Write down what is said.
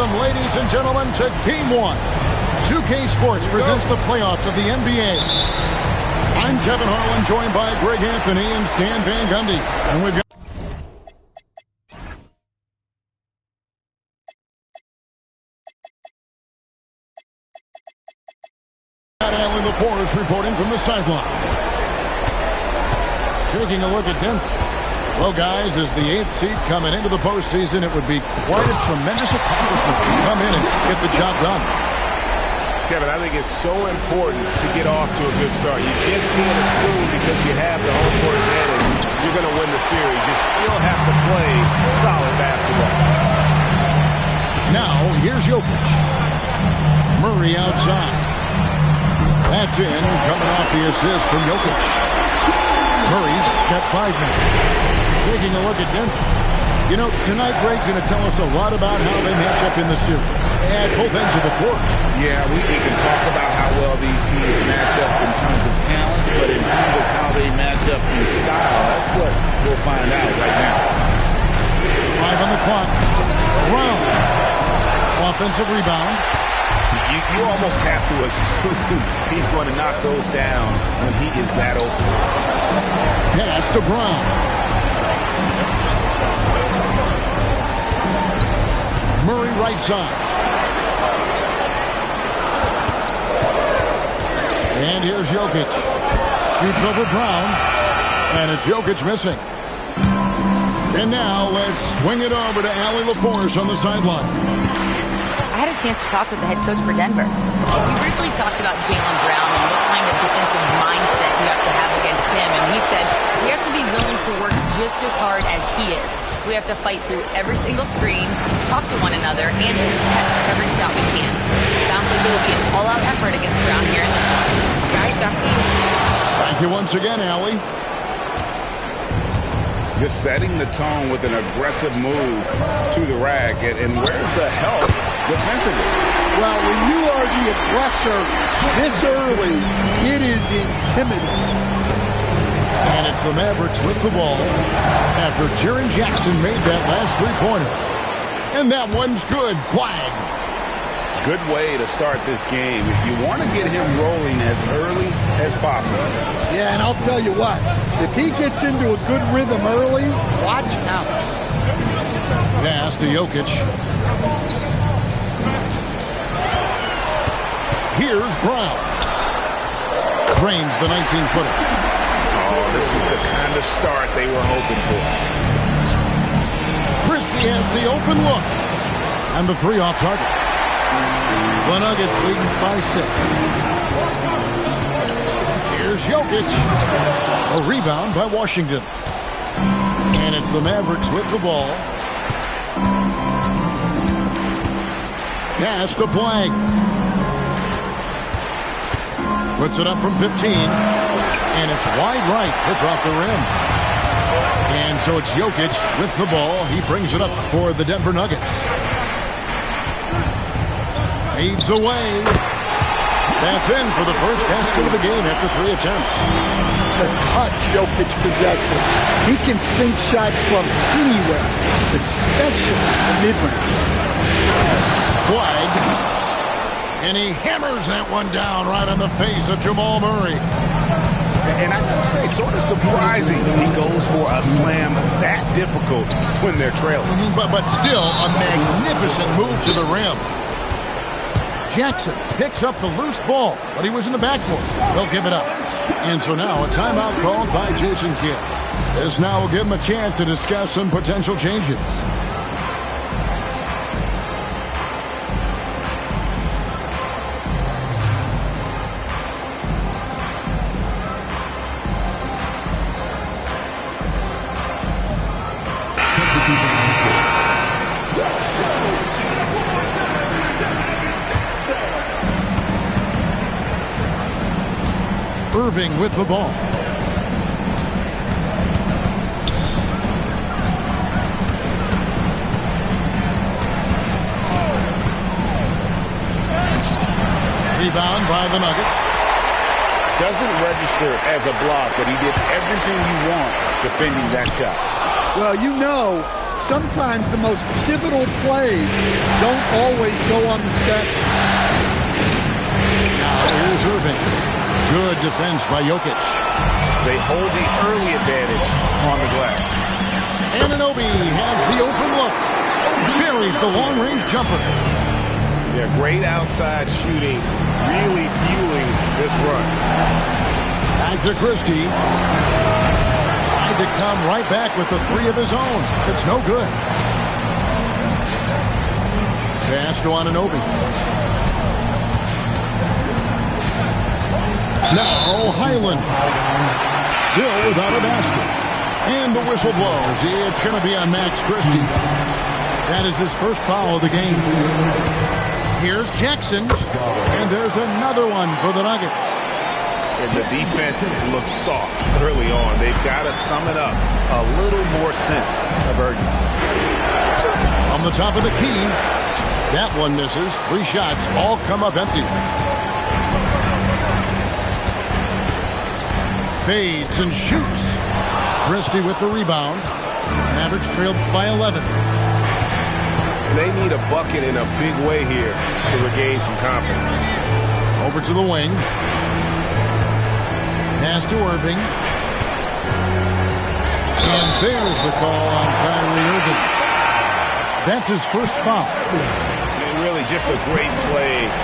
Welcome, ladies and gentlemen, to Game 1. 2K Sports presents the playoffs of the NBA. I'm Kevin Harlan, joined by Greg Anthony and Stan Van Gundy. And we've got Allen LaForest reporting from the sideline. Taking a look at Denver. Well, guys, as the 8th seed coming into the postseason, it would be quite a tremendous accomplishment to come in and get the job done. Kevin, I think it's so important to get off to a good start. You just can't assume because you have the home court advantage you're going to win the series. You still have to play solid basketball. Now, here's Jokic. Murray outside. That's in, coming off the assist from Jokic. Murray's got 5 minutes. Taking a look at Denver. You know, tonight Greg's going to tell us a lot about how they match up in the series at both ends of the court. Yeah, we can talk about how well these teams match up in terms of talent, but in terms of how they match up in style, that's what we'll find out right now. 5 on the clock. Round. Offensive rebound. You almost have to assume he's going to knock those down when he is that open. Pass to Brown. Murray right side. And here's Jokic. Shoots over Brown. And it's Jokic missing. And now let's swing it over to Allen LaForest on the sideline. I had a chance to talk with the head coach for Denver. We briefly talked about Jaylen Brown and what kind of defensive mindset you have to have against him. And he said, we have to be willing to work just as hard as he is. We have to fight through every single screen, talk to one another, and test every shot we can. Sounds like it will be an all-out effort against Brown here in this one. Guys, back to you. Thank you once again, Allie. Just setting the tone with an aggressive move to the rack. And where's the help defensively? Well, when you are the aggressor this early, it is intimidating. And it's the Mavericks with the ball after Jaren Jackson made that last three-pointer. And that one's good. Flag. Good way to start this game if you want to get him rolling as early as possible. Yeah, and I'll tell you what, if he gets into a good rhythm early, watch out. Pass to Jokic. Here's Brown. Drains the 19-footer. Oh, this is the kind of start they were hoping for. Christie has the open look. And the 3 off target. The Nuggets leading by 6. Here's Jokic. A rebound by Washington. And it's the Mavericks with the ball. Pass to Flag. Puts it up from 15. And it's wide right. It's off the rim. And so it's Jokic with the ball. He brings it up for the Denver Nuggets. Fades away. That's in for the first basket of the game after 3 attempts. The touch Jokic possesses. He can sink shots from anywhere, especially the mid-range. Flag. And he hammers that one down right on the face of Jamal Murray. And I gotta say, sort of surprising he goes for a slam that difficult when they're trailing. But still a magnificent move to the rim. Jackson picks up the loose ball, but he was in the backcourt. They'll give it up. And so now a timeout called by Jason Kidd. This now will give him a chance to discuss some potential changes. Irving with the ball. Rebound by the Nuggets. Doesn't register as a block, but he did everything you want defending that shot. Well, you know, sometimes the most pivotal plays don't always go on the step. Now here's Irving. Good defense by Jokic. They hold the early advantage on the glass. Anunoby has the open look. Buries the long-range jumper. Yeah, great outside shooting, really fueling this run. Back to Christie. Tried to come right back with the three of his own. It's no good. Pass to Anunoby. Now Highland. Still without a basket. And the whistle blows. It's going to be on Max Christie. That is his first foul of the game. Here's Jackson. And there's another one for the Nuggets. And the defense looks soft early on. They've got to sum it up. A little more sense of urgency. From the top of the key. That one misses. 3 shots all come up empty. Fades and shoots. Christie with the rebound. Mavericks trailed by 11. They need a bucket in a big way here to regain some confidence. Over to the wing. Pass to Irving. And there's the call on Kyrie Irving. That's his first foul. And really just a great play